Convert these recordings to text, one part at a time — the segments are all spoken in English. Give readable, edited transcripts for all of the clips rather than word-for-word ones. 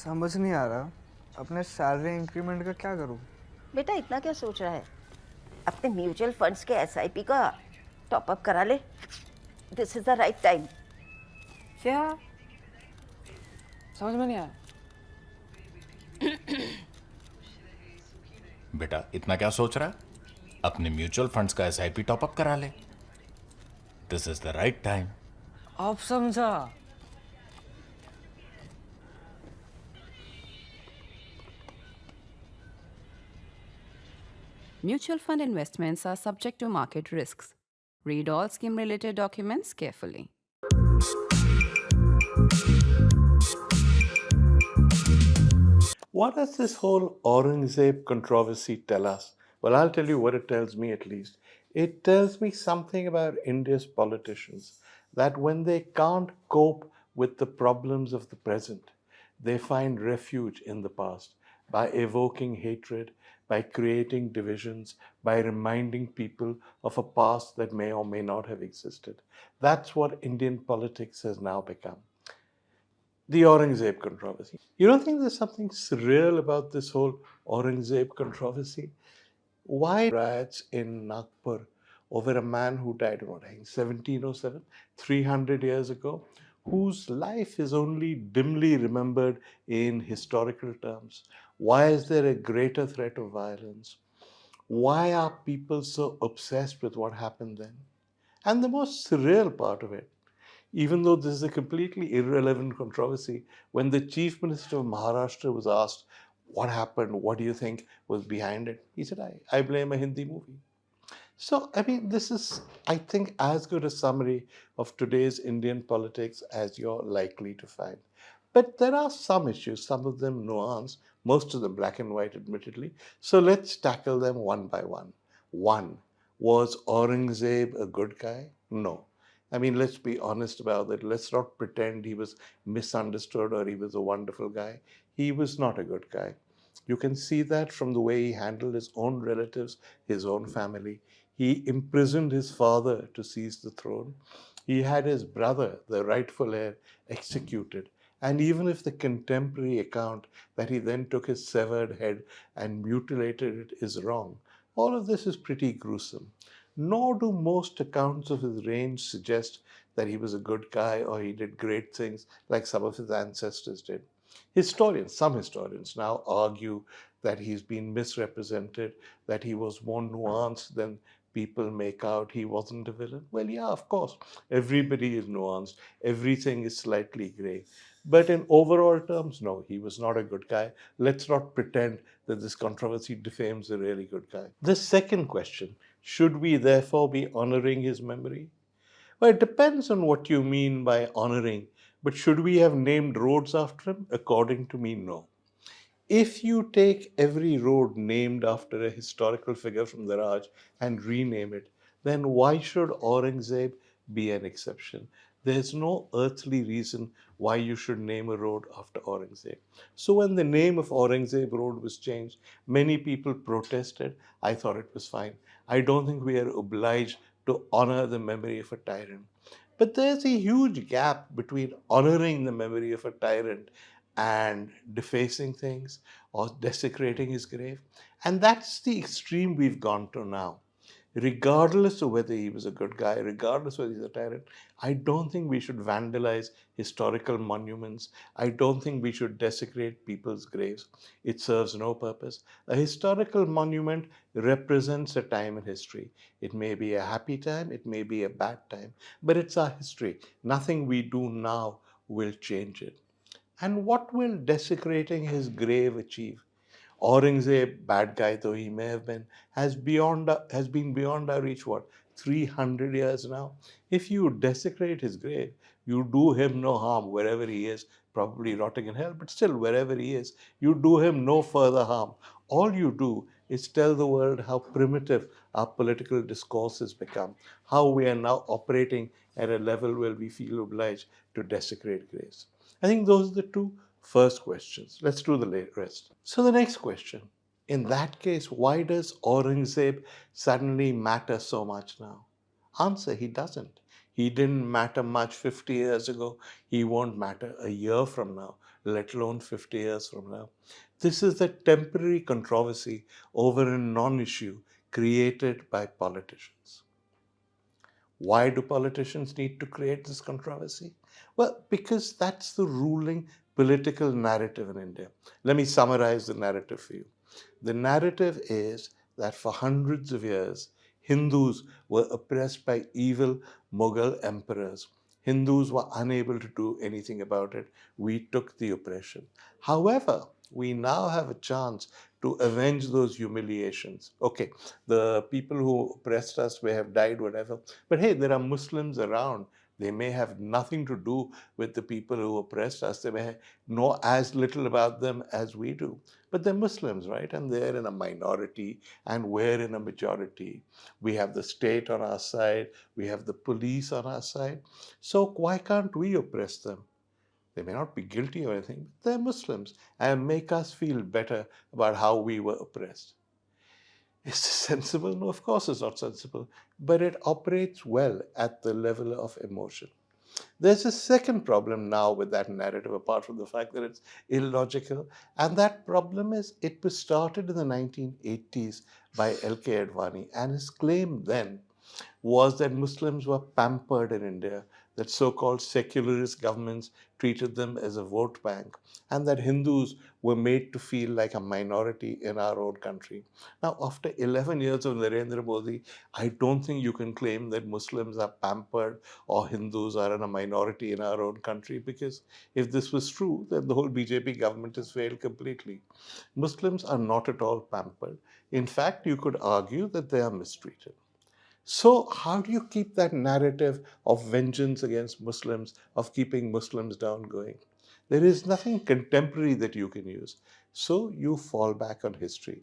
समझ नहीं आ रहा अपने सैलरी इंक्रीमेंट का क्या करूं। बेटा इतना क्या सोच रहा है? अपने म्यूचुअल फंड्स के एसआईपी का टॉप अप करा ले। This is the right time. क्या? समझ में नहीं आया। बेटा इतना क्या सोच रहा है? अपने म्यूचुअल फंड्स का एसआईपी टॉपअप करा ले। This is the right time. आप समझा। Mutual fund investments are subject to market risks. Read all scheme related documents carefully. What does this whole Aurangzeb controversy tell us? Well, I'll tell you what it tells me at least. It tells me something about India's politicians, that when they can't cope with the problems of the present, they find refuge in the past by evoking hatred, by creating divisions, by reminding people of a past that may or may not have existed. That's what Indian politics has now become. The Aurangzeb controversy. You don't think there's something surreal about this whole Aurangzeb controversy? Why riots in Nagpur over a man who died in 1707, 300 years ago, whose life is only dimly remembered in historical terms? Why is there a greater threat of violence? Why are people so obsessed with what happened then? And the most surreal part of it, even though this is a completely irrelevant controversy, when the Chief Minister of Maharashtra was asked, what happened? What do you think was behind it? He said, I blame a Hindi movie. So, I mean, this is, I think, as good a summary of today's Indian politics as you're likely to find. But there are some issues, some of them nuanced, most of them black and white, admittedly. So let's tackle them one by one. One, was Aurangzeb a good guy? No. I mean, let's be honest about it. Let's not pretend he was misunderstood or he was a wonderful guy. He was not a good guy. You can see that from the way he handled his own relatives, his own family. He imprisoned his father to seize the throne. He had his brother, the rightful heir, executed. And even if the contemporary account that he then took his severed head and mutilated it is wrong, all of this is pretty gruesome. Nor do most accounts of his reign suggest that he was a good guy or he did great things like some of his ancestors did. Some historians now argue that he's been misrepresented, that he was more nuanced than people make out. He wasn't a villain. Well, yeah, of course. Everybody is nuanced. Everything is slightly gray. But in overall terms, no, he was not a good guy. Let's not pretend that this controversy defames a really good guy. The second question, should we therefore be honoring his memory? Well, it depends on what you mean by honoring. But should we have named roads after him? According to me, no. If you take every road named after a historical figure from the Raj and rename it, then why should Aurangzeb be an exception? There's no earthly reason why you should name a road after Aurangzeb. So when the name of Aurangzeb Road was changed, many people protested. I thought it was fine. I don't think we are obliged to honor the memory of a tyrant. But there's a huge gap between honoring the memory of a tyrant and defacing things or desecrating his grave. And that's the extreme we've gone to now. Regardless of whether he was a good guy, regardless of whether he's a tyrant, I don't think we should vandalize historical monuments. I don't think we should desecrate people's graves. It serves no purpose. A historical monument represents a time in history. It may be a happy time, it may be a bad time, but it's our history. Nothing we do now will change it. And what will desecrating his grave achieve? Aurangzeb, bad guy though he may have been, has been beyond our reach, what, 300 years now? If you desecrate his grave, you do him no harm wherever he is, probably rotting in hell, but still, wherever he is, you do him no further harm. All you do is tell the world how primitive our political discourse has become, how we are now operating at a level where we feel obliged to desecrate graves. I think those are the two first questions. Let's do the rest. So the next question, in that case, why does Aurangzeb suddenly matter so much now? Answer, he doesn't. He didn't matter much 50 years ago. He won't matter a year from now, let alone 50 years from now. This is a temporary controversy over a non-issue created by politicians. Why do politicians need to create this controversy? Well, because that's the ruling political narrative in India. Let me summarize the narrative for you. The narrative is that for hundreds of years, Hindus were oppressed by evil Mughal emperors. Hindus were unable to do anything about it. We took the oppression. However, we now have a chance to avenge those humiliations. Okay, the people who oppressed us may have died, whatever, but hey, there are Muslims around. They may have nothing to do with the people who oppressed us. They may know as little about them as we do. But they're Muslims, right? And they're in a minority, and we're in a majority. We have the state on our side, we have the police on our side. So why can't we oppress them? They may not be guilty or anything, but they're Muslims and make us feel better about how we were oppressed. Is this sensible? No, of course it's not sensible, but it operates well at the level of emotion. There's a second problem now with that narrative, apart from the fact that it's illogical, and that problem is it was started in the 1980s by L.K. Advani, and his claim then was that Muslims were pampered in India, that so-called secularist governments treated them as a vote bank, and that Hindus were made to feel like a minority in our own country. Now, after 11 years of Narendra Modi, I don't think you can claim that Muslims are pampered or Hindus are in a minority in our own country, because if this was true, then the whole BJP government has failed completely. Muslims are not at all pampered. In fact, you could argue that they are mistreated. So, how do you keep that narrative of vengeance against Muslims, of keeping Muslims down going? There is nothing contemporary that you can use. So, you fall back on history.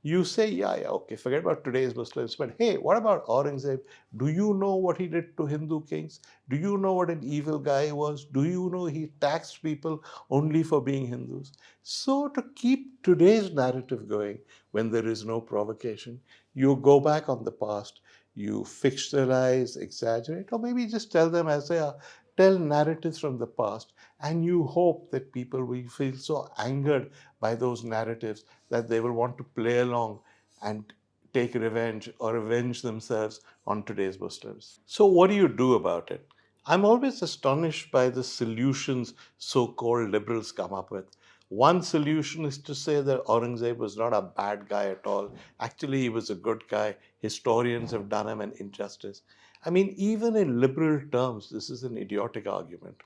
You say, yeah, okay, forget about today's Muslims, but hey, what about Aurangzeb? Do you know what he did to Hindu kings? Do you know what an evil guy he was? Do you know he taxed people only for being Hindus? So, to keep today's narrative going when there is no provocation, you go back on the past, you fictionalize, exaggerate, or maybe just tell them as they are. Tell narratives from the past, and you hope that people will feel so angered by those narratives that they will want to play along and take revenge or avenge themselves on today's Muslims. So, what do you do about it? I'm always astonished by the solutions so called liberals come up with. One solution is to say that Aurangzeb was not a bad guy at all. Actually, he was a good guy. Historians have done him an injustice. I mean, even in liberal terms, this is an idiotic argument.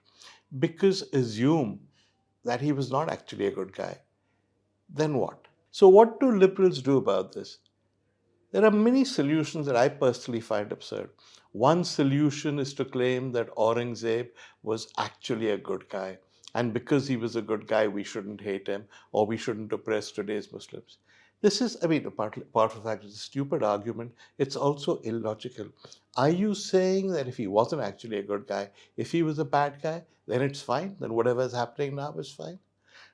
Because assume that he was not actually a good guy. Then what? So, what do liberals do about this? There are many solutions that I personally find absurd. One solution is to claim that Aurangzeb was actually a good guy, and because he was a good guy, we shouldn't hate him or we shouldn't oppress today's Muslims. This is, I mean, part of the fact it's a stupid argument, it's also illogical. Are you saying that if he wasn't actually a good guy, if he was a bad guy, then it's fine? Then whatever is happening now is fine?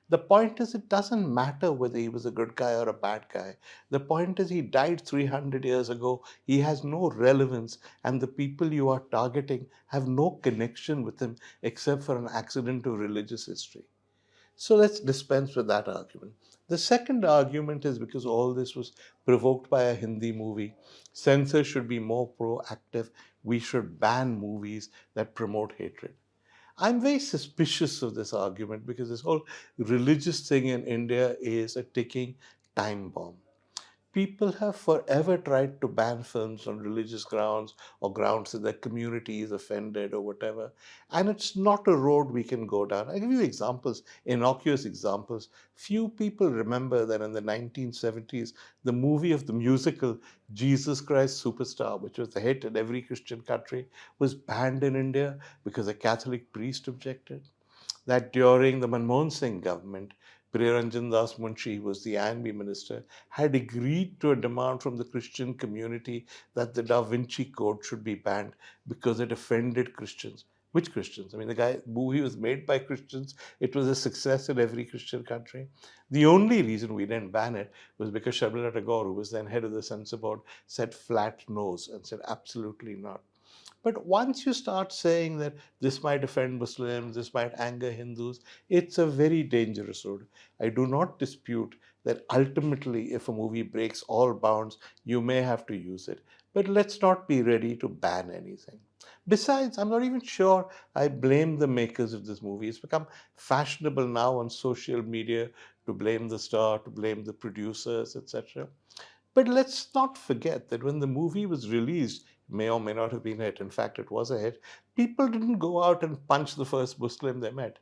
The point is, it doesn't matter whether he was a good guy or a bad guy. The point is, he died 300 years ago. He has no relevance, and the people you are targeting have no connection with him except for an accident to religious history. So let's dispense with that argument. The second argument is because all this was provoked by a Hindi movie. Censors should be more proactive. We should ban movies that promote hatred. I'm very suspicious of this argument because this whole religious thing in India is a ticking time bomb. People have forever tried to ban films on religious grounds or grounds that their community is offended or whatever. And it's not a road we can go down. I'll give you examples, innocuous examples. Few people remember that in the 1970s, the movie of the musical Jesus Christ Superstar, which was a hit in every Christian country, was banned in India because a Catholic priest objected. That during the Manmohan Singh government, Priyaranjan Das Munshi, who was the INB minister, had agreed to a demand from the Christian community that the Da Vinci Code should be banned because it offended Christians. Which Christians? I mean, the movie was made by Christians. It was a success in every Christian country. The only reason we didn't ban it was because Shabila Tagore, who was then head of the censor board, said flat nose and said absolutely not. But once you start saying that this might offend Muslims, this might anger Hindus, it's a very dangerous road. I do not dispute that ultimately, if a movie breaks all bounds, you may have to use it. But let's not be ready to ban anything. Besides, I'm not even sure I blame the makers of this movie. It's become fashionable now on social media to blame the star, to blame the producers, etc. But let's not forget that when the movie was released, may or may not have been a hit, in fact, it was a hit, people didn't go out and punch the first Muslim they met.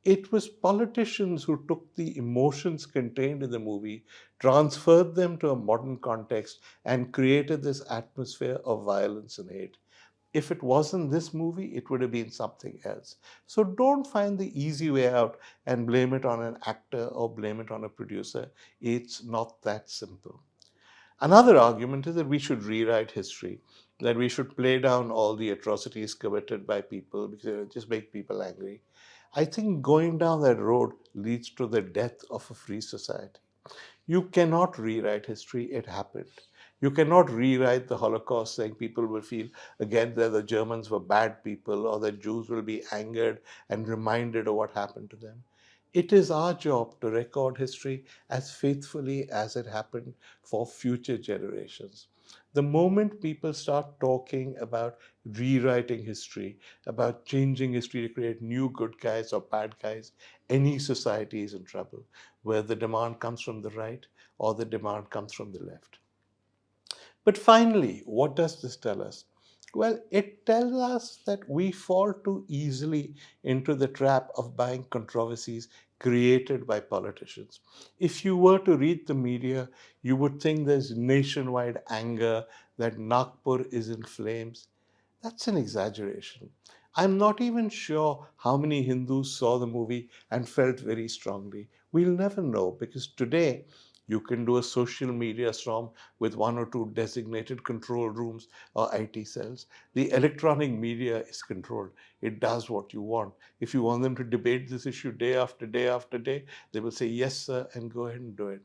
It was politicians who took the emotions contained in the movie, transferred them to a modern context, and created this atmosphere of violence and hate. If it wasn't this movie, it would have been something else. So don't find the easy way out and blame it on an actor or blame it on a producer. It's not that simple. Another argument is that we should rewrite history, that we should play down all the atrocities committed by people because it just make people angry. I think going down that road leads to the death of a free society. You cannot rewrite history, it happened. You cannot rewrite the Holocaust saying people will feel again that the Germans were bad people or that Jews will be angered and reminded of what happened to them. It is our job to record history as faithfully as it happened for future generations. The moment people start talking about rewriting history, about changing history to create new good guys or bad guys, any society is in trouble, whether the demand comes from the right or the demand comes from the left. But finally, what does this tell us? Well, it tells us that we fall too easily into the trap of buying controversies created by politicians. If you were to read the media, you would think there's nationwide anger, that Nagpur is in flames. That's an exaggeration. I'm not even sure how many Hindus saw the movie and felt very strongly. We'll never know because today you can do a social media storm with one or two designated control rooms or IT cells. The electronic media is controlled. It does what you want. If you want them to debate this issue day after day after day, they will say, yes, sir, and go ahead and do it.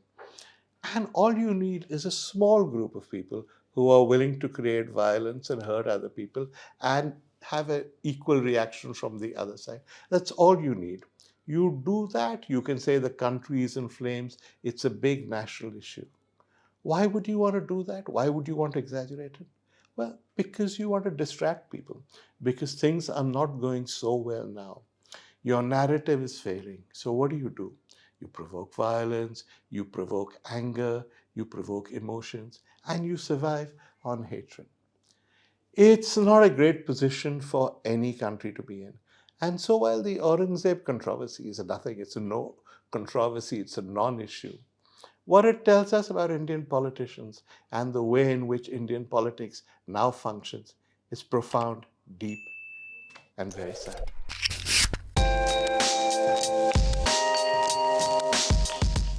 And all you need is a small group of people who are willing to create violence and hurt other people and have an equal reaction from the other side. That's all you need. You do that, you can say the country is in flames. It's a big national issue. Why would you want to do that? Why would you want to exaggerate it? Well, because you want to distract people, because things are not going so well now. Your narrative is failing. So what do? You provoke violence, you provoke anger, you provoke emotions, and you survive on hatred. It's not a great position for any country to be in. And so while the Aurangzeb controversy is nothing, it's a no controversy, it's a non-issue, what it tells us about Indian politicians and the way in which Indian politics now functions is profound, deep, and very sad.